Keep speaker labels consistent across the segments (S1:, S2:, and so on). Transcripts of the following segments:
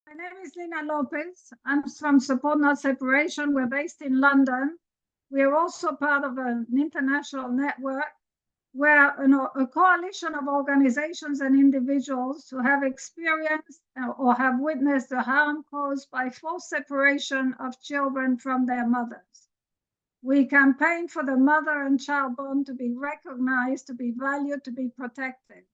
S1: My name is Lina Lopez. I'm from Support Not Separation. We're based in London. We are also part of an international network where a coalition of organizations and individuals who have experienced or have witnessed the harm caused by forced separation of children from their mothers. We campaign for the mother and child bond to be recognized, to be valued, to be protected.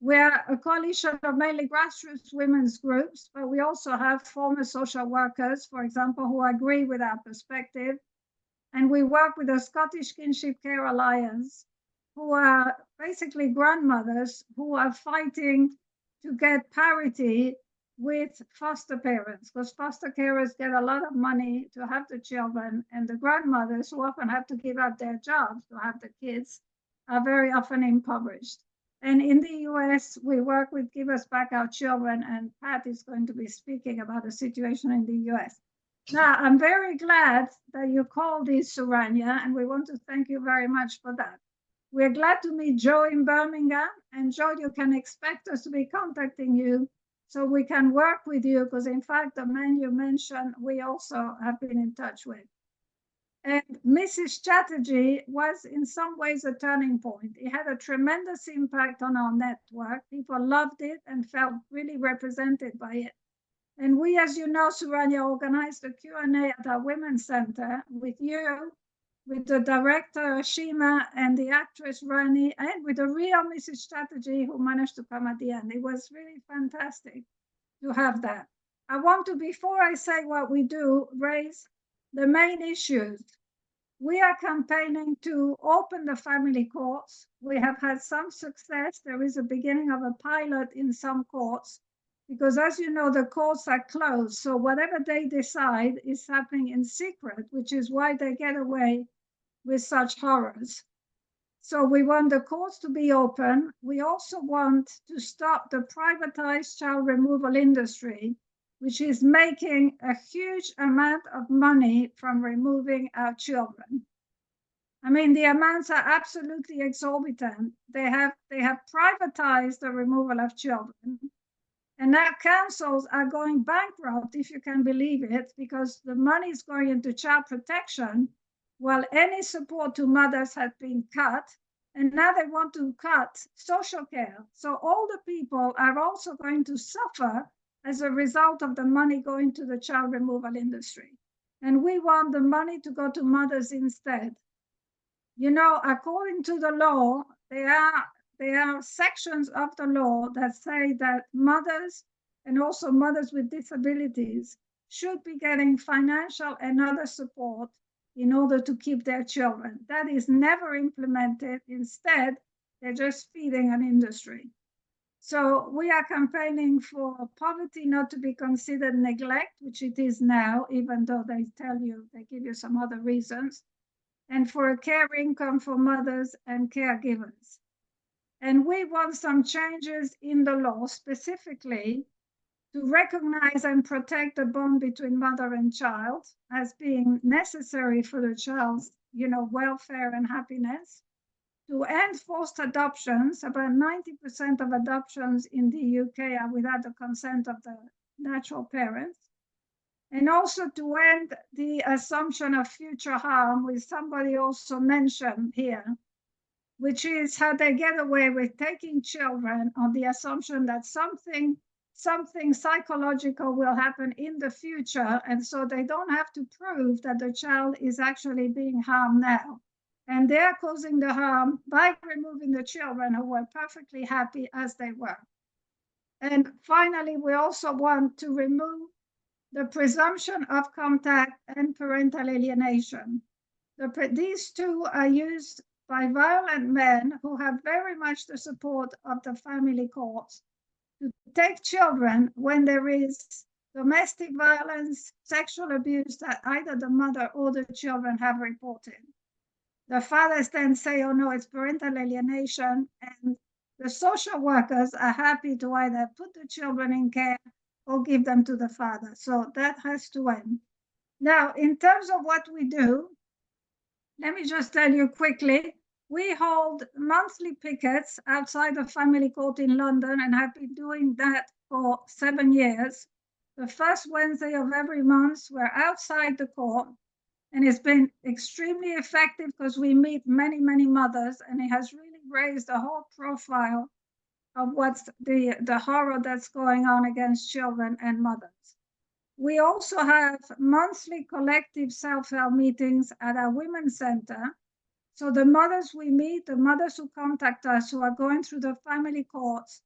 S1: We're a coalition of mainly grassroots women's groups, but we also have former social workers, for example, who agree with our perspective. And we work with the Scottish Kinship Care Alliance, who are basically grandmothers who are fighting to get parity with foster parents, because foster carers get a lot of money to have the children, and the grandmothers, who often have to give up their jobs to have the kids, are very often impoverished. And in the US, we work with Give Us Back Our Children, and Pat is going to be speaking about the situation in the US. Now, I'm very glad that you called this, Suranya, and we want to thank you very much for that. We're glad to meet Joe in Birmingham, and Joe, you can expect us to be contacting you so we can work with you, because in fact, the man you mentioned, we also have been in touch with. And Mrs. Chatterjee was in some ways a turning point. It had a tremendous impact on our network. People loved it and felt really represented by it. And we, as you know, Suranya, organized a Q&A at our Women's Center with you, with the director, Shima, and the actress, Rani, and with the real Mrs. Chatterjee, who managed to come at the end. It was really fantastic to have that. I want to, before I say what we do, raise the main issues. We are campaigning to open the family courts. We have had some success. There is a beginning of a pilot in some courts, because as you know, the courts are closed. So whatever they decide is happening in secret, which is why they get away with such horrors. So we want the courts to be open. We also want to stop the privatized child removal industry, which is making a huge amount of money from removing our children. I mean, the amounts are absolutely exorbitant. They have privatized the removal of children. And now councils are going bankrupt, if you can believe it, because the money is going into child protection, while any support to mothers has been cut. And now they want to cut social care. So all the people are also going to suffer as a result of the money going to the child removal industry. And we want the money to go to mothers instead. You know, according to the law, there are sections of the law that say that mothers and also mothers with disabilities should be getting financial and other support in order to keep their children. That is never implemented. Instead, they're just feeding an industry. So we are campaigning for poverty not to be considered neglect, which it is now, even though they give you some other reasons, and for a care income for mothers and caregivers. And we want some changes in the law specifically to recognize and protect the bond between mother and child as being necessary for the child's, welfare and happiness. To end forced adoptions. About 90% of adoptions in the UK are without the consent of the natural parents. And also to end the assumption of future harm, which somebody also mentioned here, which is how they get away with taking children on the assumption that something psychological will happen in the future, and so they don't have to prove that the child is actually being harmed now. And they're causing the harm by removing the children who were perfectly happy as they were. And finally, we also want to remove the presumption of contact and parental alienation. These two are used by violent men who have very much the support of the family courts to take children when there is domestic violence, sexual abuse that either the mother or the children have reported. The fathers then say, oh no, it's parental alienation, and the social workers are happy to either put the children in care or give them to the father. So that has to end. Now, in terms of what we do, let me just tell you quickly, we hold monthly pickets outside the family court in London and have been doing that for 7 years. the first Wednesday of every month. We're outside the court, and it's been extremely effective because we meet many, many mothers, and it has really raised the whole profile of what's the horror that's going on against children and mothers. We also have monthly collective self-help meetings at our Women's Center. So the mothers we meet, the mothers who contact us who are going through the family courts,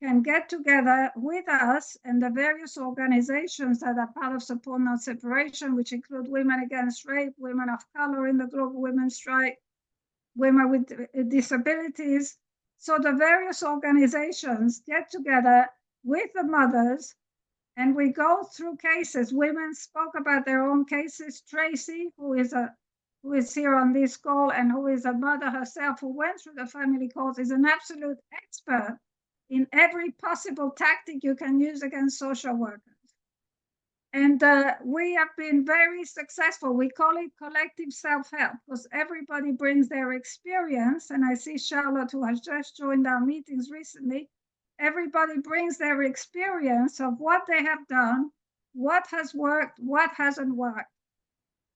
S1: can get together with us and the various organizations that are part of Support Not Separation, which include Women Against Rape, Women of Color in the Global Women's Strike, Women with Disabilities. So the various organizations get together with the mothers, and we go through cases. Women spoke about their own cases. Tracy, who is here on this call and who is a mother herself who went through the family courts, is an absolute expert in every possible tactic you can use against social workers. And we have been very successful. We call it collective self-help because everybody brings their experience. And I see Charlotte, who has just joined our meetings recently. Everybody brings their experience of what they have done, what has worked, what hasn't worked.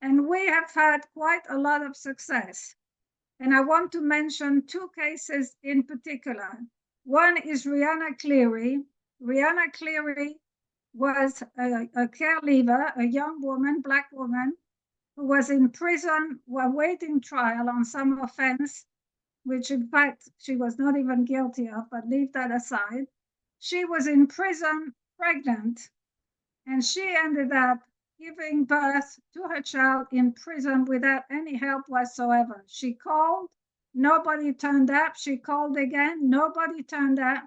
S1: And we have had quite a lot of success. And I want to mention two cases in particular. One is Rihanna Cleary. Rihanna Cleary was a care leaver, a young woman, Black woman, who was in prison awaiting trial on some offense, which in fact she was not even guilty of, but leave that aside. She was in prison pregnant, and she ended up giving birth to her child in prison without any help whatsoever. She called, nobody turned up. She called again, nobody turned up.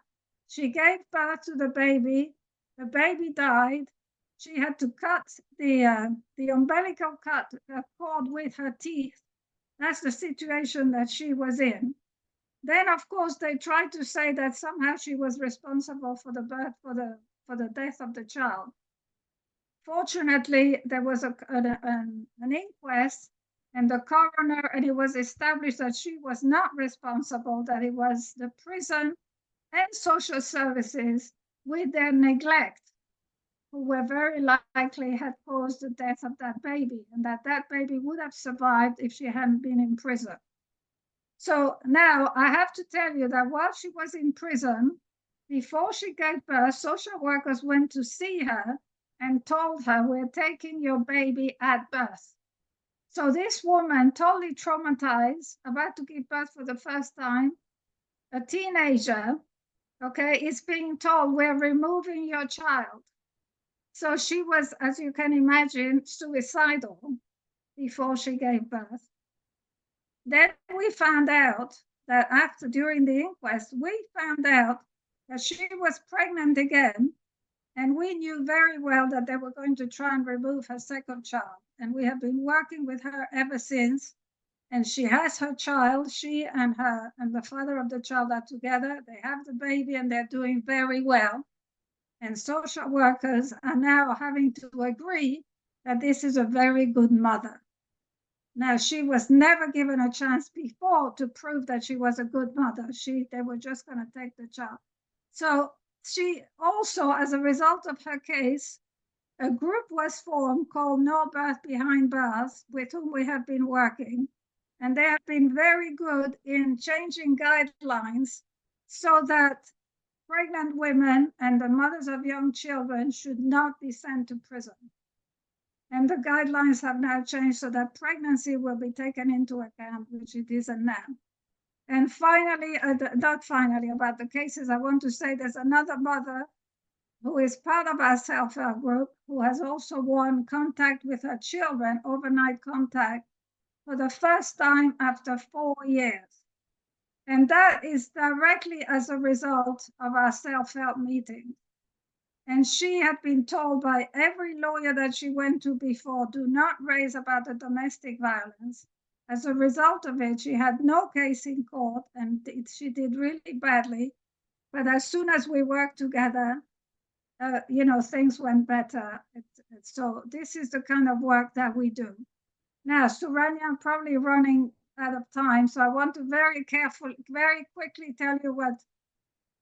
S1: She gave birth to the baby died. She had to cut the umbilical cord with her teeth. That's the situation that she was in. Then, of course, they tried to say that somehow she was responsible for the birth, for the death of the child. Fortunately, there was an inquest and the coroner, and it was established that she was not responsible, that it was the prison and social services with their neglect who were very likely had caused the death of that baby, and that baby would have survived if she hadn't been in prison. So now I have to tell you that while she was in prison, before she gave birth, social workers went to see her and told her, "We're taking your baby at birth." So this woman, totally traumatized, about to give birth for the first time, a teenager, okay, is being told, "We're removing your child." So she was, as you can imagine, suicidal before she gave birth. Then we found out that during the inquest, we found out that she was pregnant again. And we knew very well that they were going to try and remove her second child. And we have been working with her ever since. And she has her child. She and the father of the child are together. They have the baby and they're doing very well. And social workers are now having to agree that this is a very good mother. Now, she was never given a chance before to prove that she was a good mother. They were just going to take the child. So she also, as a result of her case, a group was formed called No Birth Behind Bars, with whom we have been working. And they have been very good in changing guidelines so that pregnant women and the mothers of young children should not be sent to prison. And the guidelines have now changed so that pregnancy will be taken into account, which it isn't now. And finally, not finally, about the cases, I want to say there's another mother who is part of our self-help group who has also won contact with her children, overnight contact, for the first time after 4 years. And that is directly as a result of our self-help meeting. And she had been told by every lawyer that she went to before, do not raise about the domestic violence. As a result of it, she had no case in court and she did really badly. But as soon as we worked together, things went better. So this is the kind of work that we do. Now, Suranya, I'm probably running out of time, so I want to very quickly tell you what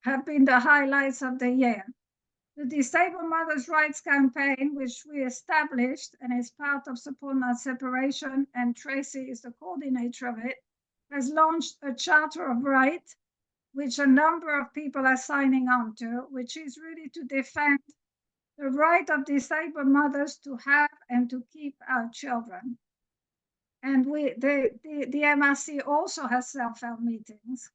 S1: have been the highlights of the year. The Disabled Mothers' Rights Campaign, which we established and is part of Support Not Separation, and Tracy is the coordinator of it, has launched a Charter of Rights, which a number of people are signing on to, which is really to defend the right of disabled mothers to have and to keep our children. And the MRC also has self-help meetings,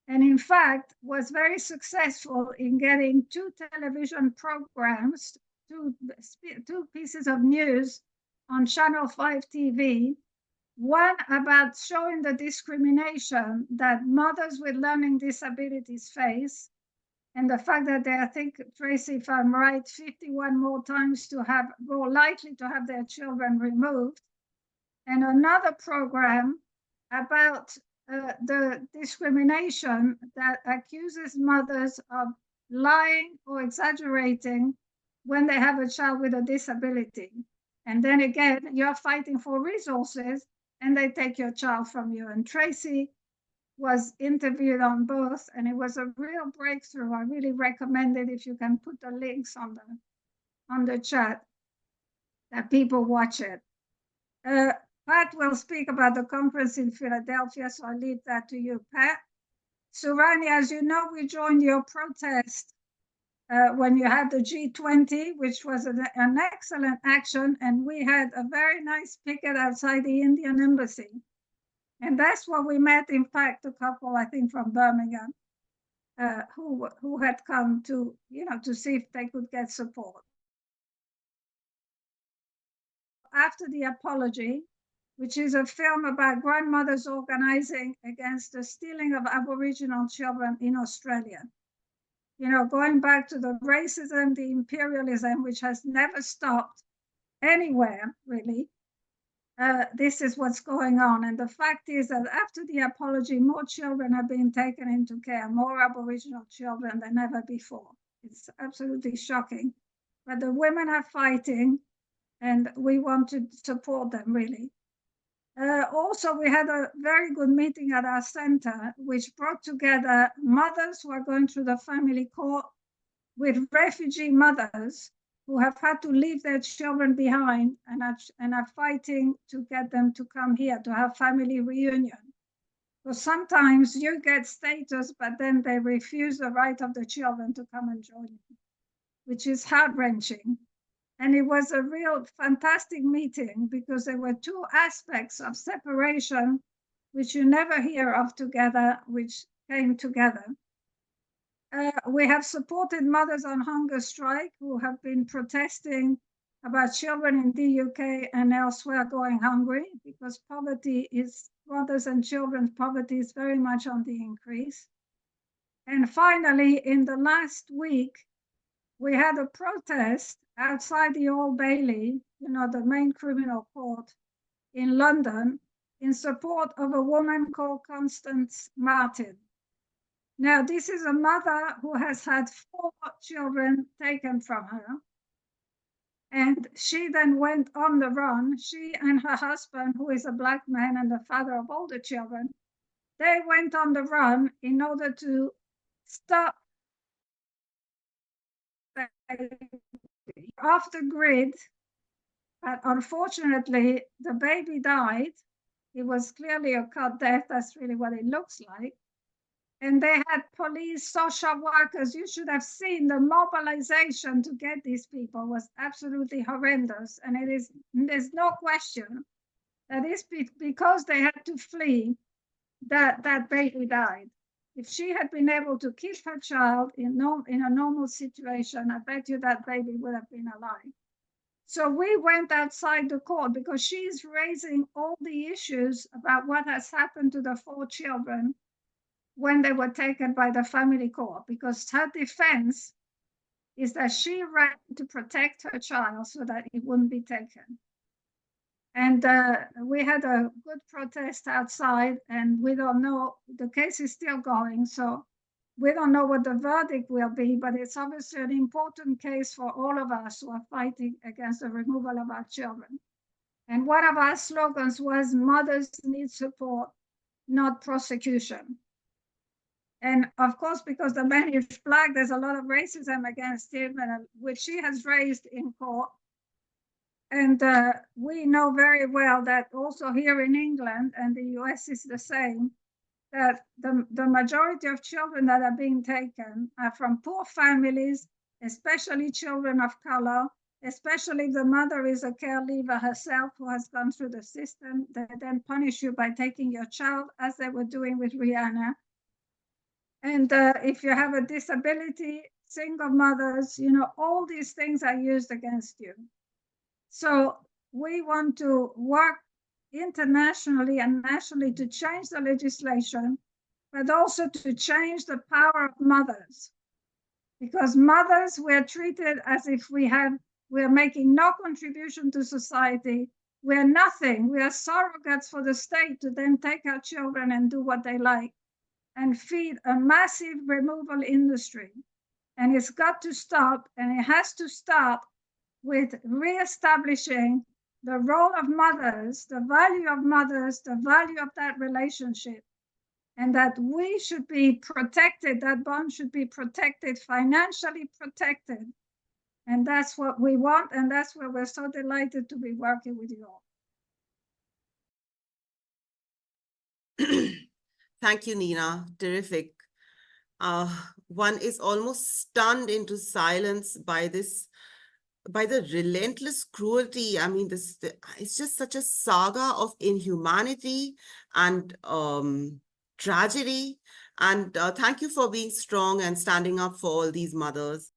S1: and in fact was very successful in getting 2 television programs, two pieces of news on Channel 5 TV, one about showing the discrimination that mothers with learning disabilities face, and the fact that they, I think, Tracy, if I'm right, 51 more times more likely to have their children removed, and another program about the discrimination that accuses mothers of lying or exaggerating when they have a child with a disability. And then again, you're fighting for resources and they take your child from you. And Tracy was interviewed on both, and it was a real breakthrough. I really recommend it if you can put the links on the chat, that people watch it. Pat will speak about the conference in Philadelphia, so I'll leave that to you, Pat. Surani, as you know, we joined your protest when you had the G20, which was an excellent action, and we had a very nice picket outside the Indian embassy. And that's where we met, in fact, a couple, I think, from Birmingham, who had come to, to see if they could get support. After the Apology, which is a film about grandmothers organizing against the stealing of Aboriginal children in Australia. Going back to the racism, the imperialism, which has never stopped anywhere, really. This is what's going on. And the fact is that after the Apology, more children have been taken into care, more Aboriginal children than ever before. It's absolutely shocking. But the women are fighting, and we want to support them, really. Also, we had a very good meeting at our center, which brought together mothers who are going through the family court with refugee mothers who have had to leave their children behind and are fighting to get them to come here to have family reunion. So sometimes you get status, but then they refuse the right of the children to come and join you, which is heart-wrenching. And it was a real fantastic meeting because there were 2 aspects of separation, which you never hear of together, which came together. We have supported Mothers on Hunger Strike, who have been protesting about children in the UK and elsewhere going hungry, because mothers and children's poverty is very much on the increase. And finally, in the last week, we had a protest outside the Old Bailey, the main criminal court in London, in support of a woman called Constance Martin. Now, this is a mother who has had 4 children taken from her. And she then went on the run. She and her husband, who is a Black man and the father of all the children, they went on the run in order to stop off the grid. But unfortunately, the baby died. It was clearly a cut death. That's really what it looks like. And they had police, social workers. You should have seen the mobilization to get these people was absolutely horrendous. And there's no question that it's because they had to flee that baby died. If she had been able to keep her child in a normal situation, I bet you that baby would have been alive. So we went outside the court because she's raising all the issues about what has happened to the 4 children when they were taken by the family court, because her defense is that she ran to protect her child so that it wouldn't be taken. And we had a good protest outside, and we don't know, the case is still going, so we don't know what the verdict will be, but it's obviously an important case for all of us who are fighting against the removal of our children. And one of our slogans was, mothers need support, not prosecution. And of course, because the man is black, there's a lot of racism against him, and which she has raised in court. And we know very well that also here in England, and the US is the same, that the majority of children that are being taken are from poor families, especially children of color, especially if the mother is a caregiver herself who has gone through the system. They then punish you by taking your child, as they were doing with Rihanna. And if you have a disability, single mothers, all these things are used against you. So we want to work internationally and nationally to change the legislation, but also to change the power of mothers. Because mothers, we're treated as if we're making no contribution to society. We're nothing. We are surrogates for the state to then take our children and do what they like and feed a massive removal industry. And it's got to stop, and it has to start with reestablishing the role of mothers, the value of mothers, the value of that relationship, and that we should be protected, that bond should be protected, financially protected. And that's what we want, and that's where we're so delighted to be working with you all.
S2: Thank you, Nina. Terrific. One is almost stunned into silence by the relentless cruelty. I mean, it's just such a saga of inhumanity and tragedy. And thank you for being strong and standing up for all these mothers.